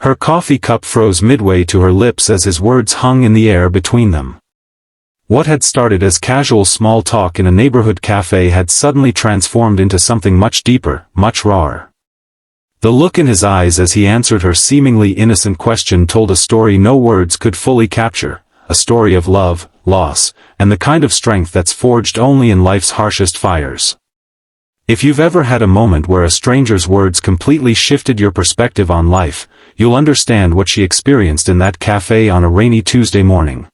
Her coffee cup froze midway to her lips as his words hung in the air between them. What had started as casual small talk in a neighborhood cafe had suddenly transformed into something much deeper, much rawer. The look in his eyes as he answered her seemingly innocent question told a story no words could fully capture, a story of love, loss, and the kind of strength that's forged only in life's harshest fires. If you've ever had a moment where a stranger's words completely shifted your perspective on life, you'll understand what she experienced in that cafe on a rainy Tuesday morning.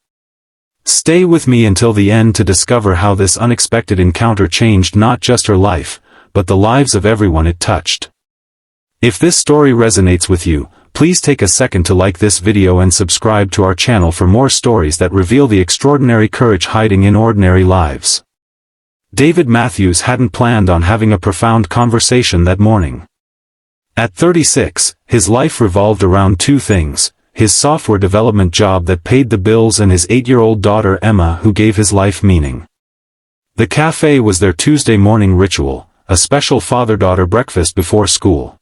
Stay with me until the end to discover how this unexpected encounter changed not just her life, but the lives of everyone it touched. If this story resonates with you, please take a second to like this video and subscribe to our channel for more stories that reveal the extraordinary courage hiding in ordinary lives. David Matthews hadn't planned on having a profound conversation that morning. At 36, his life revolved around two things: his software development job that paid the bills and his 8-year-old daughter Emma, who gave his life meaning. The cafe was their Tuesday morning ritual, a special father-daughter breakfast before school.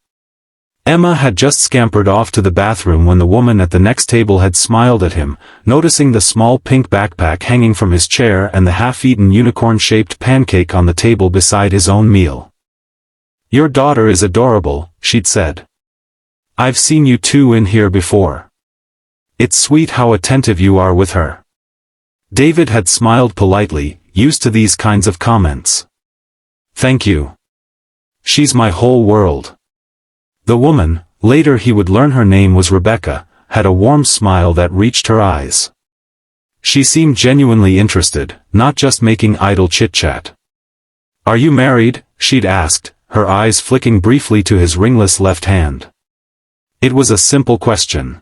Emma had just scampered off to the bathroom when the woman at the next table had smiled at him, noticing the small pink backpack hanging from his chair and the half-eaten unicorn-shaped pancake on the table beside his own meal. "Your daughter is adorable," she'd said. "I've seen you two in here before. It's sweet how attentive you are with her." David had smiled politely, used to these kinds of comments. "Thank you. She's my whole world." The woman, later he would learn her name was Rebecca, had a warm smile that reached her eyes. She seemed genuinely interested, not just making idle chit-chat. "Are you married?" she'd asked, her eyes flicking briefly to his ringless left hand. It was a simple question.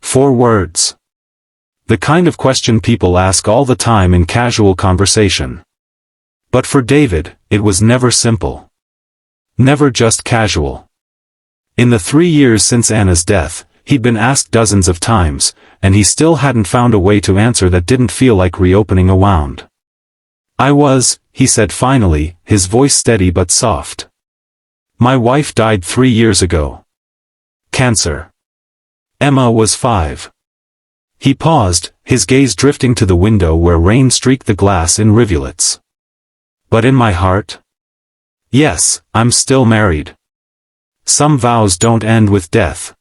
4 words. The kind of question people ask all the time in casual conversation. But for David, it was never simple. Never just casual. In the 3 years since Anna's death, he'd been asked dozens of times, and he still hadn't found a way to answer that didn't feel like reopening a wound. He said finally, his voice steady but soft. "My wife died 3 years ago. Cancer. Emma was 5. He paused, his gaze drifting to the window where rain streaked the glass in rivulets. "But in my heart? Yes, I'm still married. Some vows don't end with death."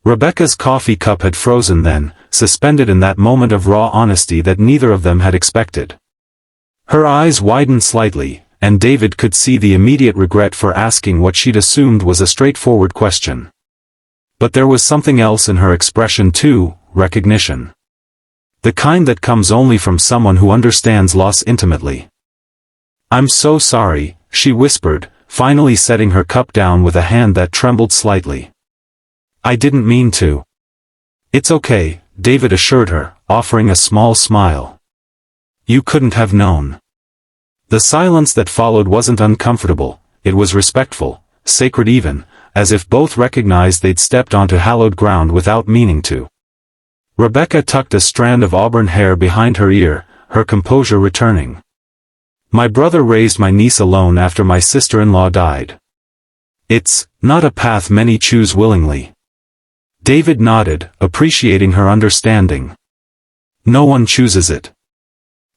Rebecca's coffee cup had frozen then, suspended in that moment of raw honesty that neither of them had expected. Her eyes widened slightly, and David could see the immediate regret for asking what she'd assumed was a straightforward question. But there was something else in her expression too, recognition. The kind that comes only from someone who understands loss intimately. "I'm so sorry," she whispered, finally setting her cup down with a hand that trembled slightly. "I didn't mean to." "It's okay," David assured her, offering a small smile. "You couldn't have known." The silence that followed wasn't uncomfortable, it was respectful, sacred even, as if both recognized they'd stepped onto hallowed ground without meaning to. Rebecca tucked a strand of auburn hair behind her ear, her composure returning. "My brother raised my niece alone after my sister-in-law died. It's not a path many choose willingly." David nodded, appreciating her understanding. "No one chooses it.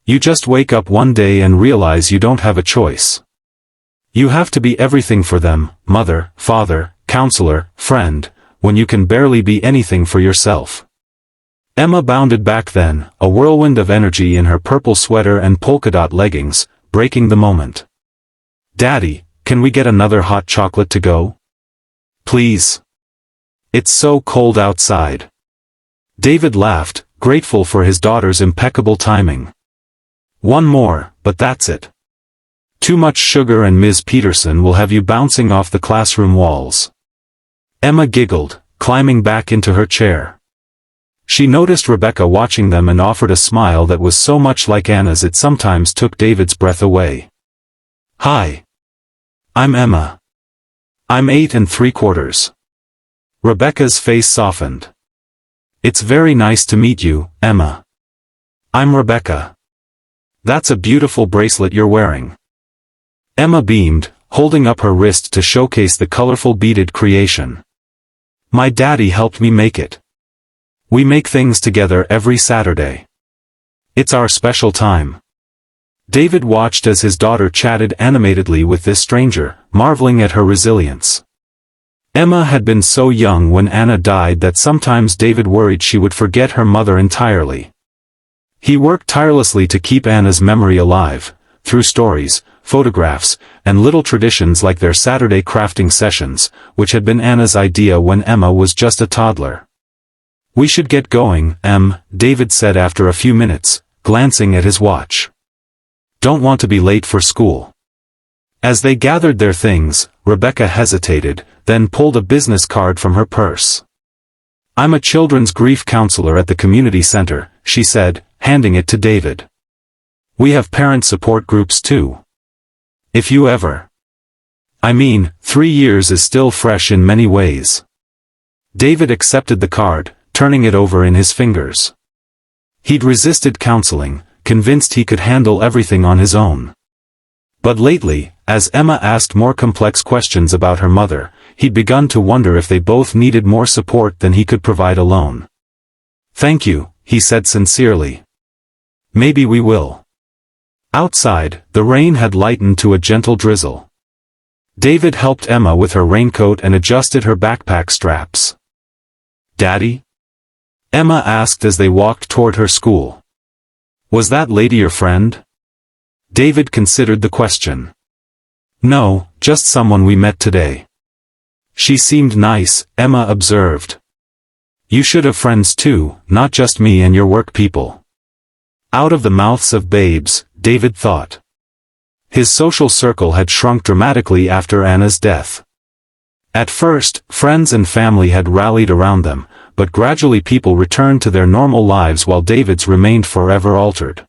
You just wake up one day and realize you don't have a choice. You have to be everything for them, mother, father, counselor, friend, when you can barely be anything for yourself." Emma bounded back then, a whirlwind of energy in her purple sweater and polka-dot leggings, breaking the moment. "Daddy, can we get another hot chocolate to go? Please. It's so cold outside." David laughed, grateful for his daughter's impeccable timing. "One more, but that's it. Too much sugar and Ms. Peterson will have you bouncing off the classroom walls." Emma giggled, climbing back into her chair. She noticed Rebecca watching them and offered a smile that was so much like Anna's it sometimes took David's breath away. "Hi. I'm Emma. I'm 8 3/4. Rebecca's face softened. "It's very nice to meet you, Emma. I'm Rebecca. That's a beautiful bracelet you're wearing." Emma beamed, holding up her wrist to showcase the colorful beaded creation. My daddy helped me make it. We make things together every Saturday. It's our special time. David watched as his daughter chatted animatedly with this stranger, marveling at her resilience. Emma had been so young when Anna died that sometimes David worried she would forget her mother entirely. He worked tirelessly to keep Anna's memory alive, through stories, photographs, and little traditions like their Saturday crafting sessions, which had been Anna's idea when Emma was just a toddler. We should get going, David said after a few minutes, glancing at his watch. Don't want to be late for school. As they gathered their things, Rebecca hesitated, then pulled a business card from her purse. I'm a children's grief counselor at the community center, she said, handing it to David. We have parent support groups too. If you ever. 3 years is still fresh in many ways. David accepted the card, turning it over in his fingers. He'd resisted counseling, convinced he could handle everything on his own. But lately, as Emma asked more complex questions about her mother, he'd begun to wonder if they both needed more support than he could provide alone. Thank you, he said sincerely. Maybe we will. Outside, the rain had lightened to a gentle drizzle. David helped Emma with her raincoat and adjusted her backpack straps. Daddy? Emma asked as they walked toward her school. Was that lady your friend? David considered the question. No, just someone we met today. She seemed nice, Emma observed. You should have friends too, not just me and your work people. Out of the mouths of babes, David thought. His social circle had shrunk dramatically after Anna's death. At first, friends and family had rallied around them, but gradually people returned to their normal lives while David's remained forever altered.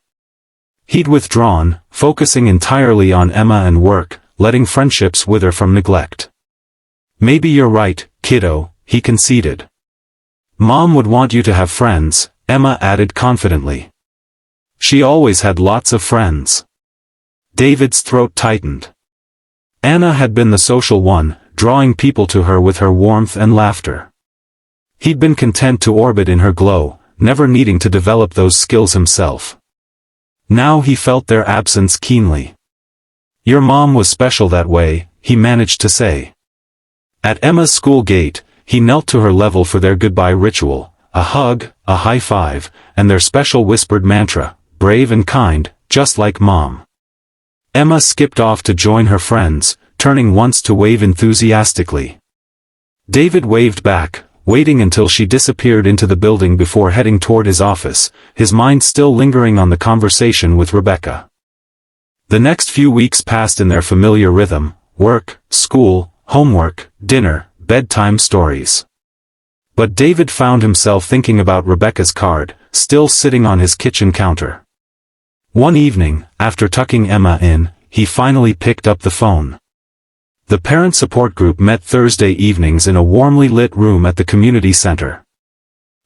He'd withdrawn, focusing entirely on Emma and work, letting friendships wither from neglect. Maybe you're right, kiddo, he conceded. Mom would want you to have friends, Emma added confidently. She always had lots of friends. David's throat tightened. Anna had been the social one, drawing people to her with her warmth and laughter. He'd been content to orbit in her glow, never needing to develop those skills himself. Now he felt their absence keenly. Your mom was special that way, he managed to say. At Emma's school gate, he knelt to her level for their goodbye ritual, a hug, a high five, and their special whispered mantra, brave and kind, just like Mom. Emma skipped off to join her friends, turning once to wave enthusiastically. David waved back, waiting until she disappeared into the building before heading toward his office, his mind still lingering on the conversation with Rebecca. The next few weeks passed in their familiar rhythm, work, school, homework, dinner, bedtime stories. But David found himself thinking about Rebecca's card, still sitting on his kitchen counter. One evening, after tucking Emma in, he finally picked up the phone. The parent support group met Thursday evenings in a warmly lit room at the community center.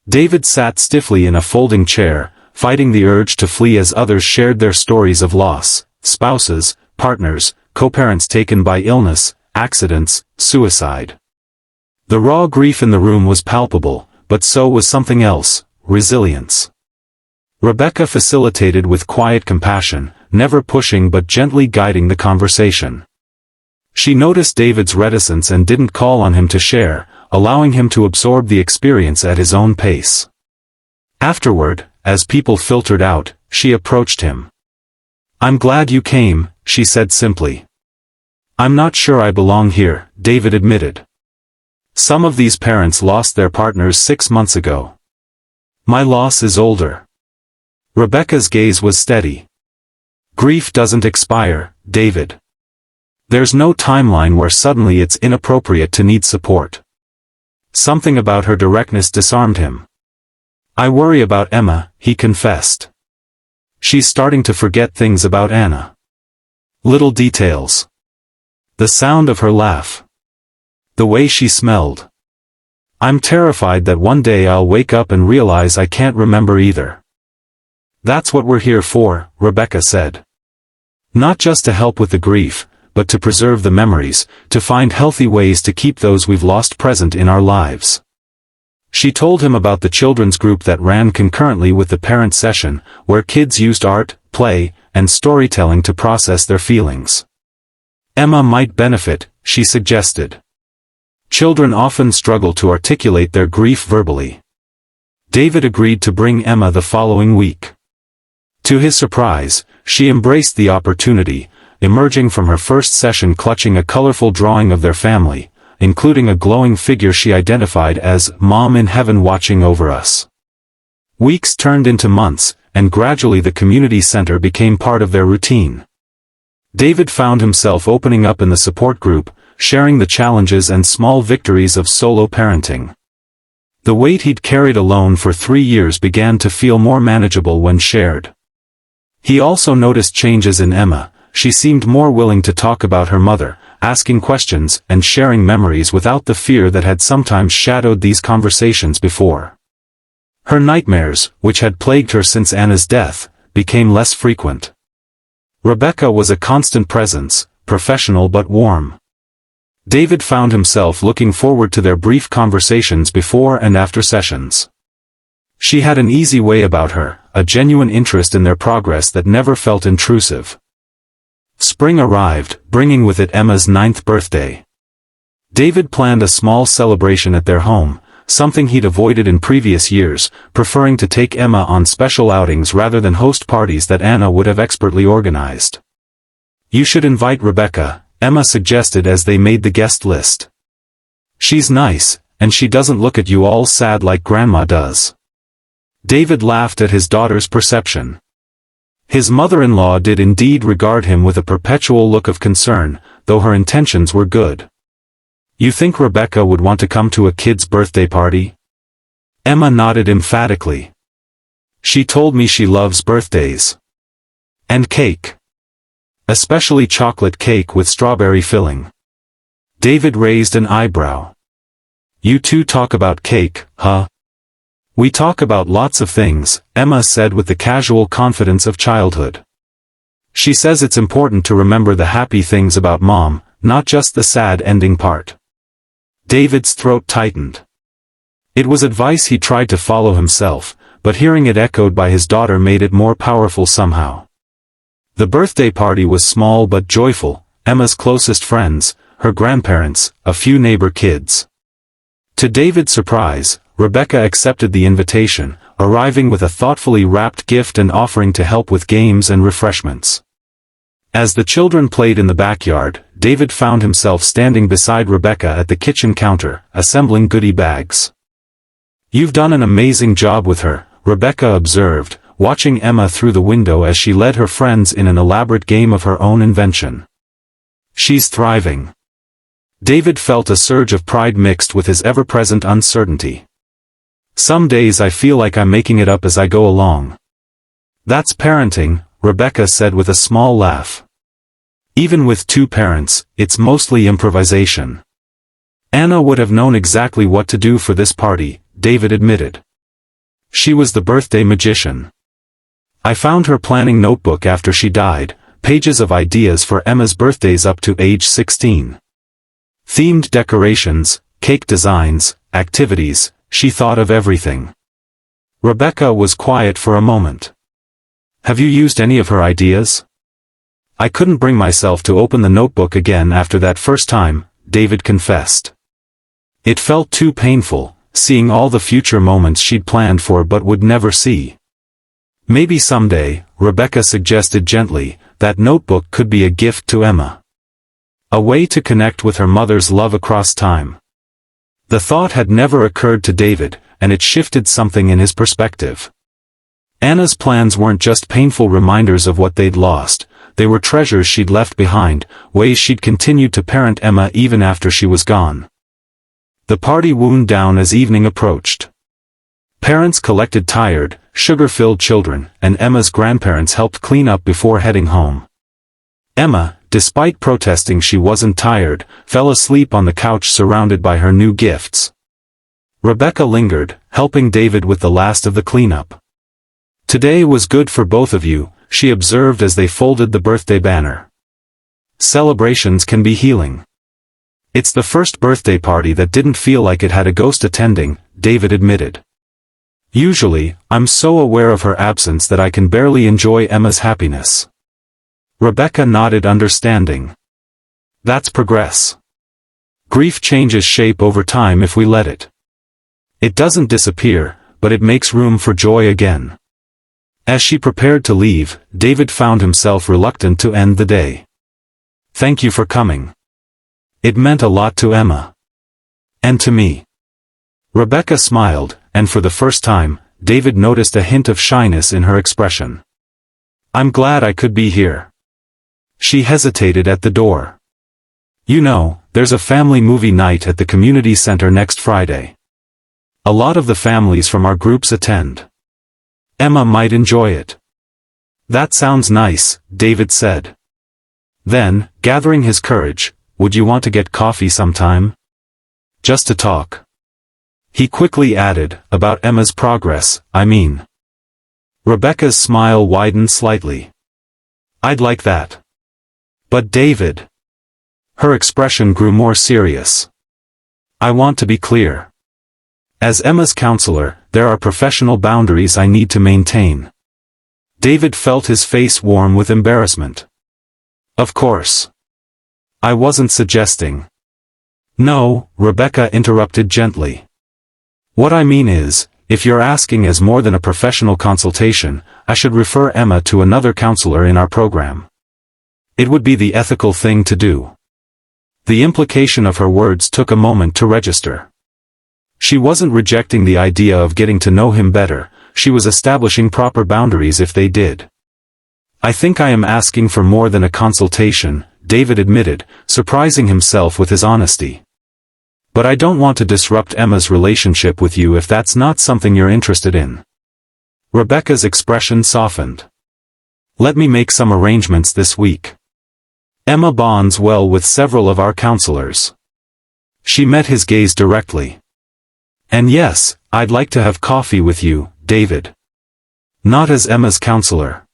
David sat stiffly in a folding chair, fighting the urge to flee as others shared their stories of loss, spouses, partners, co-parents taken by illness, accidents, suicide. The raw grief in the room was palpable, but so was something else, resilience. Rebecca facilitated with quiet compassion, never pushing but gently guiding the conversation. She noticed David's reticence and didn't call on him to share, allowing him to absorb the experience at his own pace. Afterward, as people filtered out, she approached him. I'm glad you came, she said simply. I'm not sure I belong here, David admitted. Some of these parents lost their partners 6 months ago. My loss is older. Rebecca's gaze was steady. Grief doesn't expire, David. There's no timeline where suddenly it's inappropriate to need support. Something about her directness disarmed him. I worry about Emma, he confessed. She's starting to forget things about Anna. Little details. The sound of her laugh. The way she smelled. I'm terrified that one day I'll wake up and realize I can't remember either. That's what we're here for, Rebecca said. Not just to help with the grief, but to preserve the memories, to find healthy ways to keep those we've lost present in our lives. She told him about the children's group that ran concurrently with the parent session, where kids used art, play, and storytelling to process their feelings. Emma might benefit, she suggested. Children often struggle to articulate their grief verbally. David agreed to bring Emma the following week. To his surprise, she embraced the opportunity, emerging from her first session clutching a colorful drawing of their family, including a glowing figure she identified as Mom in Heaven watching over us. Weeks turned into months, and gradually the community center became part of their routine. David found himself opening up in the support group, sharing the challenges and small victories of solo parenting. The weight he'd carried alone for 3 years began to feel more manageable when shared. He also noticed changes in Emma. She seemed more willing to talk about her mother, asking questions and sharing memories without the fear that had sometimes shadowed these conversations before. Her nightmares, which had plagued her since Anna's death, became less frequent. Rebecca was a constant presence, professional but warm. David found himself looking forward to their brief conversations before and after sessions. She had an easy way about her, a genuine interest in their progress that never felt intrusive. Spring arrived, bringing with it Emma's 9th birthday. David planned a small celebration at their home, something he'd avoided in previous years, preferring to take Emma on special outings rather than host parties that Anna would have expertly organized. "You should invite Rebecca," Emma suggested as they made the guest list. "She's nice, and she doesn't look at you all sad like Grandma does." David laughed at his daughter's perception. His mother-in-law did indeed regard him with a perpetual look of concern, though her intentions were good. "You think Rebecca would want to come to a kid's birthday party?" Emma nodded emphatically. "She told me she loves birthdays. And cake. Especially chocolate cake with strawberry filling." David raised an eyebrow. "You two talk about cake, huh?" "We talk about lots of things," Emma said with the casual confidence of childhood. "She says it's important to remember the happy things about Mom, not just the sad ending part." David's throat tightened. It was advice he tried to follow himself, but hearing it echoed by his daughter made it more powerful somehow. The birthday party was small but joyful, Emma's closest friends, her grandparents, a few neighbor kids. To David's surprise, Rebecca accepted the invitation, arriving with a thoughtfully wrapped gift and offering to help with games and refreshments. As the children played in the backyard, David found himself standing beside Rebecca at the kitchen counter, assembling goodie bags. "You've done an amazing job with her," Rebecca observed, watching Emma through the window as she led her friends in an elaborate game of her own invention. "She's thriving." David felt a surge of pride mixed with his ever-present uncertainty. "Some days I feel like I'm making it up as I go along." "That's parenting," Rebecca said with a small laugh. "Even with 2 parents, it's mostly improvisation." "Anna would have known exactly what to do for this party," David admitted. "She was the birthday magician. I found her planning notebook after she died, pages of ideas for Emma's birthdays up to age 16. Themed decorations, cake designs, activities, she thought of everything." Rebecca was quiet for a moment. "Have you used any of her ideas?" "I couldn't bring myself to open the notebook again after that first time," David confessed. "It felt too painful, seeing all the future moments she'd planned for but would never see." "Maybe someday," Rebecca suggested gently, "that notebook could be a gift to Emma. A way to connect with her mother's love across time." The thought had never occurred to David, and it shifted something in his perspective. Anna's plans weren't just painful reminders of what they'd lost, they were treasures she'd left behind, ways she'd continued to parent Emma even after she was gone. The party wound down as evening approached. Parents collected tired, sugar-filled children, and Emma's grandparents helped clean up before heading home. Emma, despite protesting she wasn't tired, fell asleep on the couch surrounded by her new gifts. Rebecca lingered, helping David with the last of the cleanup. "Today was good for both of you," she observed as they folded the birthday banner. "Celebrations can be healing." "It's the first birthday party that didn't feel like it had a ghost attending," David admitted. Usually, I'm so aware of her absence that I can barely enjoy Emma's happiness. Rebecca nodded understanding. That's progress. Grief changes shape over time if we let it. It doesn't disappear, but it makes room for joy again. As she prepared to leave, David found himself reluctant to end the day. Thank you for coming. It meant a lot to Emma. And to me. Rebecca smiled, and for the first time, David noticed a hint of shyness in her expression. I'm glad I could be here. She hesitated at the door. You know, there's a family movie night at the community center next Friday. A lot of the families from our groups attend. Emma might enjoy it. That sounds nice, David said. Then, gathering his courage, would you want to get coffee sometime? Just to talk. He quickly added, about Emma's progress, I mean. Rebecca's smile widened slightly. I'd like that. But David. Her expression grew more serious. I want to be clear. As Emma's counselor, there are professional boundaries I need to maintain. David felt his face warm with embarrassment. Of course. I wasn't suggesting. No, Rebecca interrupted gently. What I mean is, if you're asking as more than a professional consultation, I should refer Emma to another counselor in our program. It would be the ethical thing to do. The implication of her words took a moment to register. She wasn't rejecting the idea of getting to know him better, she was establishing proper boundaries if they did. I think I am asking for more than a consultation, David admitted, surprising himself with his honesty. But I don't want to disrupt Emma's relationship with you if that's not something you're interested in. Rebecca's expression softened. Let me make some arrangements this week. Emma bonds well with several of our counselors. She met his gaze directly. And yes, I'd like to have coffee with you, David. Not as Emma's counselor.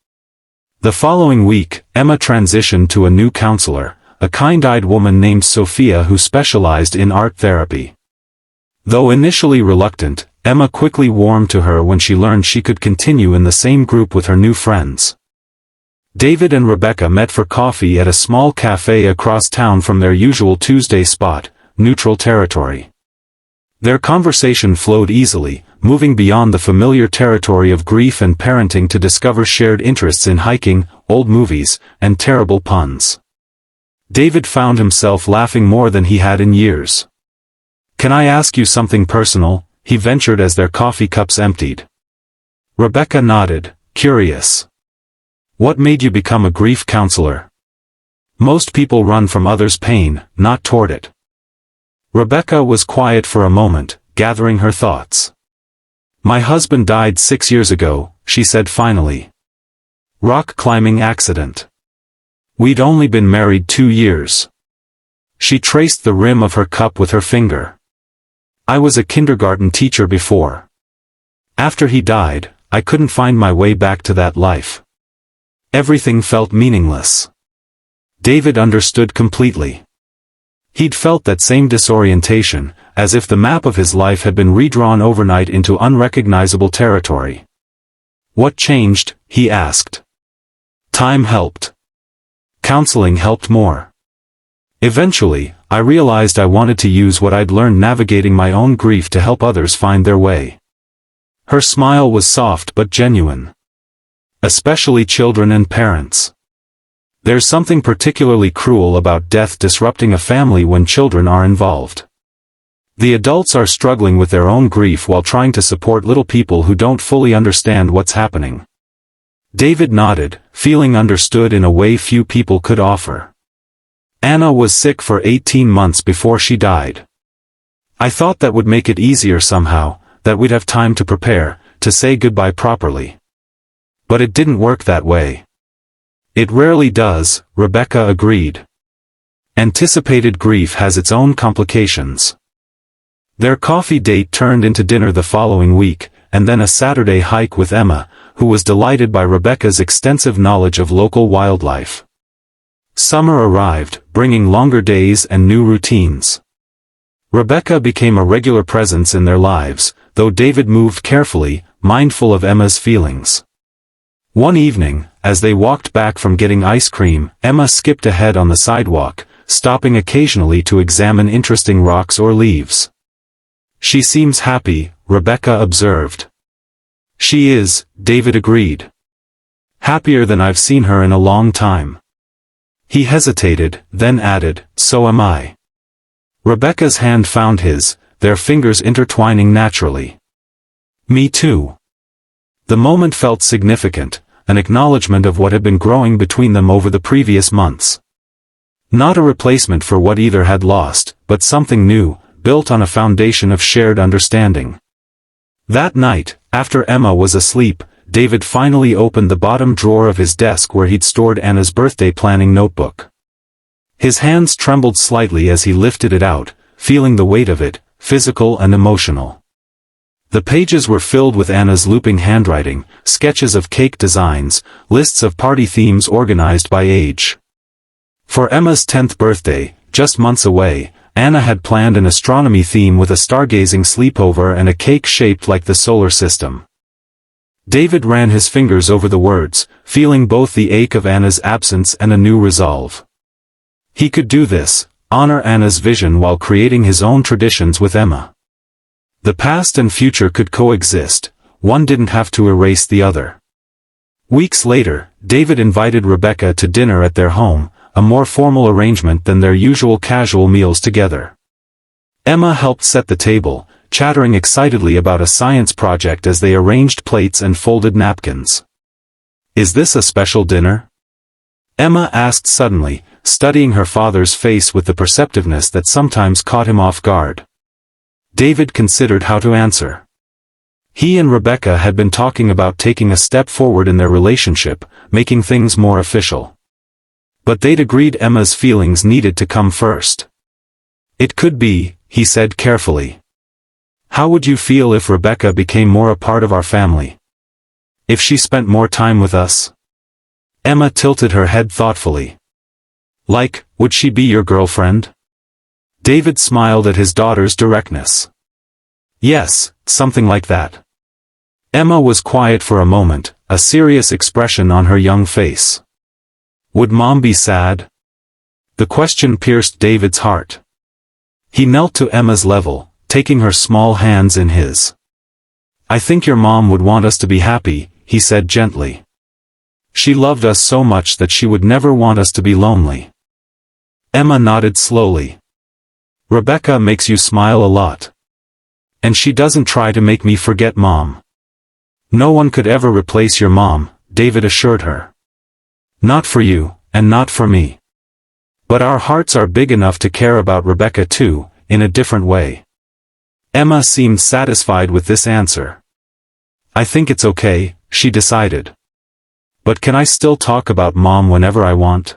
The following week, Emma transitioned to a new counselor, a kind-eyed woman named Sophia who specialized in art therapy. Though initially reluctant, Emma quickly warmed to her when she learned she could continue in the same group with her new friends. David and Rebecca met for coffee at a small café across town from their usual Tuesday spot, neutral territory. Their conversation flowed easily, moving beyond the familiar territory of grief and parenting to discover shared interests in hiking, old movies, and terrible puns. David found himself laughing more than he had in years. Can I ask you something personal? He ventured as their coffee cups emptied. Rebecca nodded, curious. What made you become a grief counselor? Most people run from others' pain, not toward it. Rebecca was quiet for a moment, gathering her thoughts. My husband died 6 years ago, she said finally. Rock climbing accident. We'd only been married 2 years. She traced the rim of her cup with her finger. I was a kindergarten teacher before. After he died, I couldn't find my way back to that life. Everything felt meaningless. David understood completely. He'd felt that same disorientation, as if the map of his life had been redrawn overnight into unrecognizable territory. What changed? He asked. Time helped. Counseling helped more. Eventually, I realized I wanted to use what I'd learned navigating my own grief to help others find their way. Her smile was soft but genuine. Especially children and parents. There's something particularly cruel about death disrupting a family when children are involved. The adults are struggling with their own grief while trying to support little people who don't fully understand what's happening. David nodded, feeling understood in a way few people could offer. Anna was sick for 18 months before she died. I thought that would make it easier somehow, that we'd have time to prepare, to say goodbye properly. But it didn't work that way. It rarely does, Rebecca agreed. Anticipated grief has its own complications. Their coffee date turned into dinner the following week, and then a Saturday hike with Emma, who was delighted by Rebecca's extensive knowledge of local wildlife. Summer arrived, bringing longer days and new routines. Rebecca became a regular presence in their lives, though David moved carefully, mindful of Emma's feelings. One evening, as they walked back from getting ice cream, Emma skipped ahead on the sidewalk, stopping occasionally to examine interesting rocks or leaves. "She seems happy," Rebecca observed. "She is," David agreed. "Happier than I've seen her in a long time." He hesitated, then added, "So am I." Rebecca's hand found his, their fingers intertwining naturally. "Me too." The moment felt significant, an acknowledgement of what had been growing between them over the previous months. Not a replacement for what either had lost, but something new, built on a foundation of shared understanding. That night, after Emma was asleep, David finally opened the bottom drawer of his desk where he'd stored Anna's birthday planning notebook. His hands trembled slightly as he lifted it out, feeling the weight of it, physical and emotional. The pages were filled with Anna's looping handwriting, sketches of cake designs, lists of party themes organized by age. For Emma's 10th birthday, just months away, Anna had planned an astronomy theme with a stargazing sleepover and a cake shaped like the solar system. David ran his fingers over the words, feeling both the ache of Anna's absence and a new resolve. He could do this, honor Anna's vision while creating his own traditions with Emma. The past and future could coexist, one didn't have to erase the other. Weeks later, David invited Rebecca to dinner at their home, a more formal arrangement than their usual casual meals together. Emma helped set the table, chattering excitedly about a science project as they arranged plates and folded napkins. "Is this a special dinner?" Emma asked suddenly, studying her father's face with the perceptiveness that sometimes caught him off guard. David considered how to answer. He and Rebecca had been talking about taking a step forward in their relationship, making things more official. But they'd agreed Emma's feelings needed to come first. "It could be," he said carefully. "How would you feel if Rebecca became more a part of our family? If she spent more time with us?" Emma tilted her head thoughtfully. "Like, would she be your girlfriend?" David smiled at his daughter's directness. "Yes, something like that." Emma was quiet for a moment, a serious expression on her young face. "Would Mom be sad?" The question pierced David's heart. He knelt to Emma's level, taking her small hands in his. "I think your mom would want us to be happy," he said gently. "She loved us so much that she would never want us to be lonely." Emma nodded slowly. "Rebecca makes you smile a lot. And she doesn't try to make me forget Mom." "No one could ever replace your mom," David assured her. "Not for you, and not for me. But our hearts are big enough to care about Rebecca too, in a different way." Emma seemed satisfied with this answer. "I think it's okay," she decided. "But can I still talk about Mom whenever I want?"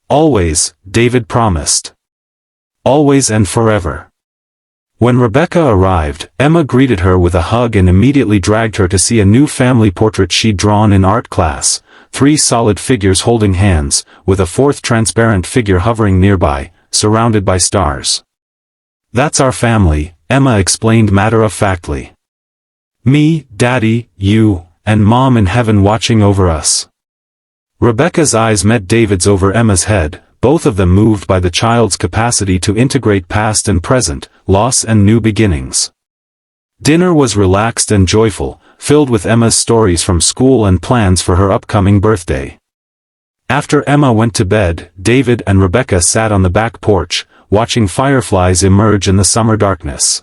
"Always," David promised. "Always and forever." When Rebecca arrived, Emma greeted her with a hug and immediately dragged her to see a new family portrait she'd drawn in art class, 3 solid figures holding hands, with a 4th transparent figure hovering nearby, surrounded by stars. "That's our family," Emma explained matter-of-factly. "Me, Daddy, you, and Mom in heaven watching over us." Rebecca's eyes met David's over Emma's head, both of them moved by the child's capacity to integrate past and present, loss and new beginnings. Dinner was relaxed and joyful, filled with Emma's stories from school and plans for her upcoming birthday. After Emma went to bed, David and Rebecca sat on the back porch, watching fireflies emerge in the summer darkness.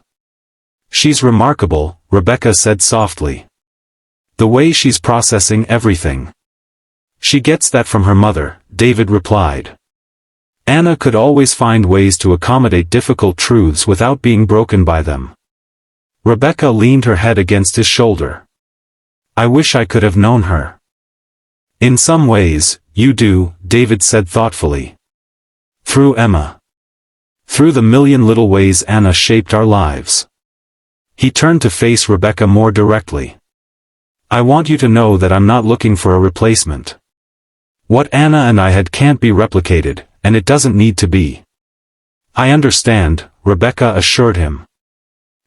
"She's remarkable," Rebecca said softly. "The way she's processing everything." "She gets that from her mother," David replied. Anna could always find ways to accommodate difficult truths without being broken by them. Rebecca leaned her head against his shoulder. "I wish I could have known her." "In some ways, you do," David said thoughtfully. "Through Emma. Through the million little ways Anna shaped our lives." He turned to face Rebecca more directly. "I want you to know that I'm not looking for a replacement. What Anna and I had can't be replicated, and it doesn't need to be. I understand," Rebecca assured him.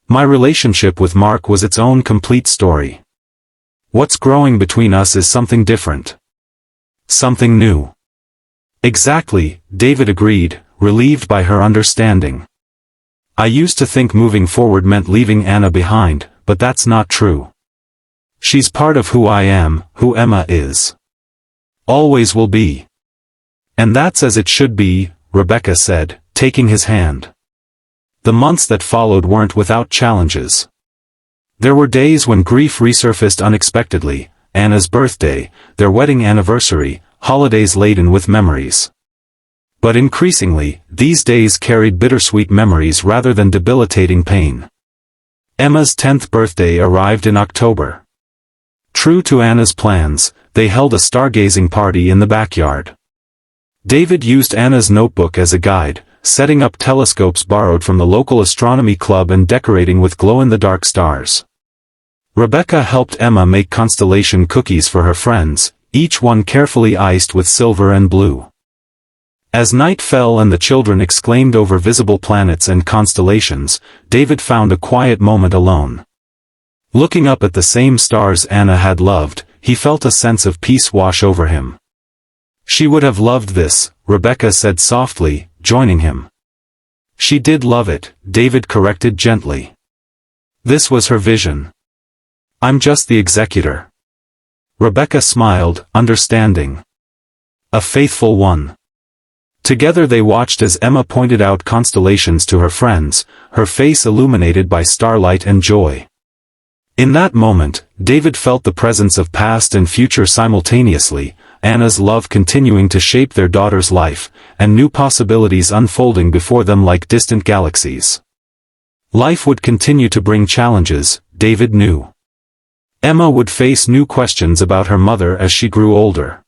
My relationship with Mark was its own complete story. What's growing between us is something different. Something new. Exactly, David agreed, relieved by her understanding. I used to think moving forward meant leaving Anna behind, but that's not true. She's part of who I am, who Emma is. Always will be. And that's as it should be, Rebecca said, taking his hand. The months that followed weren't without challenges. There were days when grief resurfaced unexpectedly, Anna's birthday, their wedding anniversary, holidays laden with memories. But increasingly, these days carried bittersweet memories rather than debilitating pain. Emma's 10th birthday arrived in October. True to Anna's plans, they held a stargazing party in the backyard. David used Anna's notebook as a guide, setting up telescopes borrowed from the local astronomy club and decorating with glow-in-the-dark stars. Rebecca helped Emma make constellation cookies for her friends, each one carefully iced with silver and blue. As night fell and the children exclaimed over visible planets and constellations, David found a quiet moment alone. Looking up at the same stars Anna had loved, he felt a sense of peace wash over him. She would have loved this, Rebecca said softly, joining him. She did love it, David corrected gently. This was her vision. I'm just the executor. Rebecca smiled, understanding. A faithful one. Together they watched as Emma pointed out constellations to her friends, her face illuminated by starlight and joy. In that moment, David felt the presence of past and future simultaneously, Anna's love continuing to shape their daughter's life, and new possibilities unfolding before them like distant galaxies. Life would continue to bring challenges, David knew. Emma would face new questions about her mother as she grew older.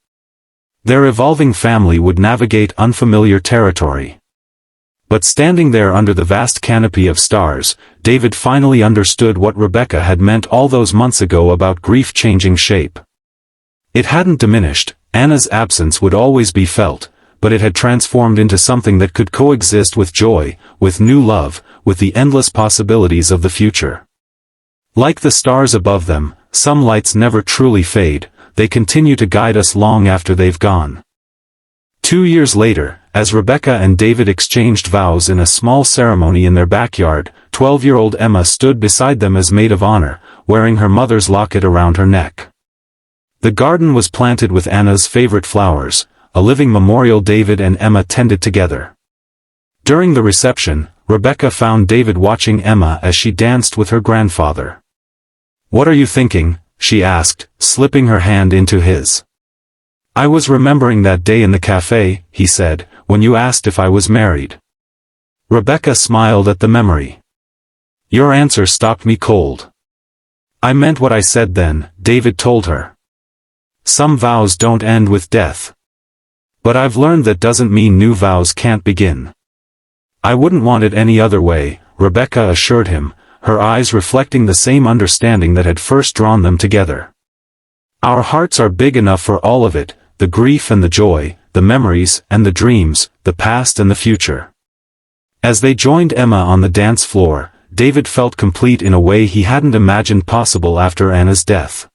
Their evolving family would navigate unfamiliar territory. But standing there under the vast canopy of stars, David finally understood what Rebecca had meant all those months ago about grief changing shape. It hadn't diminished, Anna's absence would always be felt, but it had transformed into something that could coexist with joy, with new love, with the endless possibilities of the future. Like the stars above them, some lights never truly fade, they continue to guide us long after they've gone. 2 years later, as Rebecca and David exchanged vows in a small ceremony in their backyard, 12-year-old Emma stood beside them as maid of honor, wearing her mother's locket around her neck. The garden was planted with Anna's favorite flowers, a living memorial David and Emma tended together. During the reception, Rebecca found David watching Emma as she danced with her grandfather. "What are you thinking?" she asked, slipping her hand into his. "I was remembering that day in the café," he said, "when you asked if I was married." Rebecca smiled at the memory. "Your answer stopped me cold." "I meant what I said then," David told her. "Some vows don't end with death. But I've learned that doesn't mean new vows can't begin." "I wouldn't want it any other way," Rebecca assured him, her eyes reflecting the same understanding that had first drawn them together. "Our hearts are big enough for all of it, the grief and the joy, the memories and the dreams, the past and the future." As they joined Emma on the dance floor, David felt complete in a way he hadn't imagined possible after Anna's death.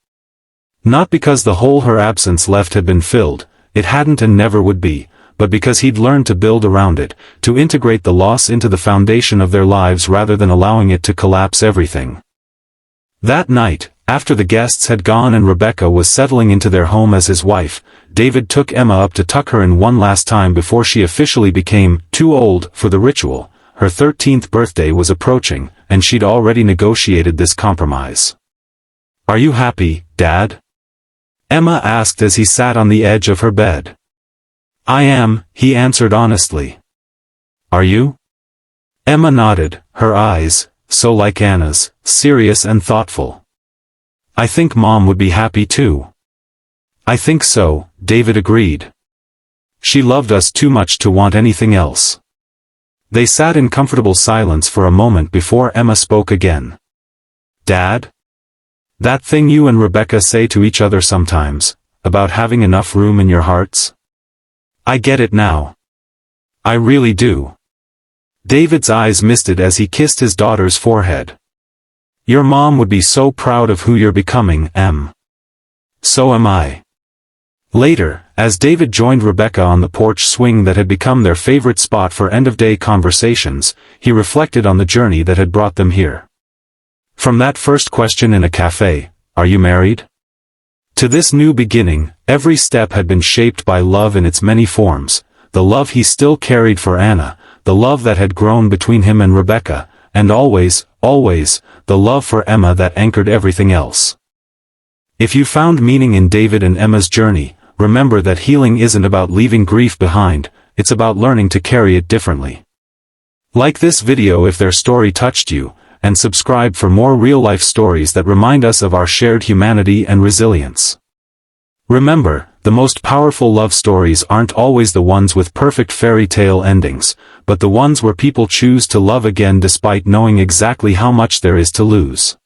Not because the hole her absence left had been filled, it hadn't and never would be, but because he'd learned to build around it, to integrate the loss into the foundation of their lives rather than allowing it to collapse everything. That night, after the guests had gone and Rebecca was settling into their home as his wife, David took Emma up to tuck her in one last time before she officially became too old for the ritual. Her 13th birthday was approaching, and she'd already negotiated this compromise. "Are you happy, Dad?" Emma asked as he sat on the edge of her bed. "I am," he answered honestly. "Are you?" Emma nodded, her eyes, so like Anna's, serious and thoughtful. "I think Mom would be happy too." "I think so," David agreed. "She loved us too much to want anything else." They sat in comfortable silence for a moment before Emma spoke again. "Dad? That thing you and Rebecca say to each other sometimes, about having enough room in your hearts? I get it now. I really do. David's eyes misted as he kissed his daughter's forehead. "Your mom would be so proud of who you're becoming, Em. So am I." Later, as David joined Rebecca on the porch swing that had become their favorite spot for end-of-day conversations, he reflected on the journey that had brought them here. From that first question in a cafe, "Are you married?" to this new beginning, every step had been shaped by love in its many forms, the love he still carried for Anna, the love that had grown between him and Rebecca, and always, always, the love for Emma that anchored everything else. If you found meaning in David and Emma's journey, remember that healing isn't about leaving grief behind, it's about learning to carry it differently. Like this video if their story touched you, and subscribe for more real-life stories that remind us of our shared humanity and resilience. Remember, the most powerful love stories aren't always the ones with perfect fairy tale endings, but the ones where people choose to love again despite knowing exactly how much there is to lose.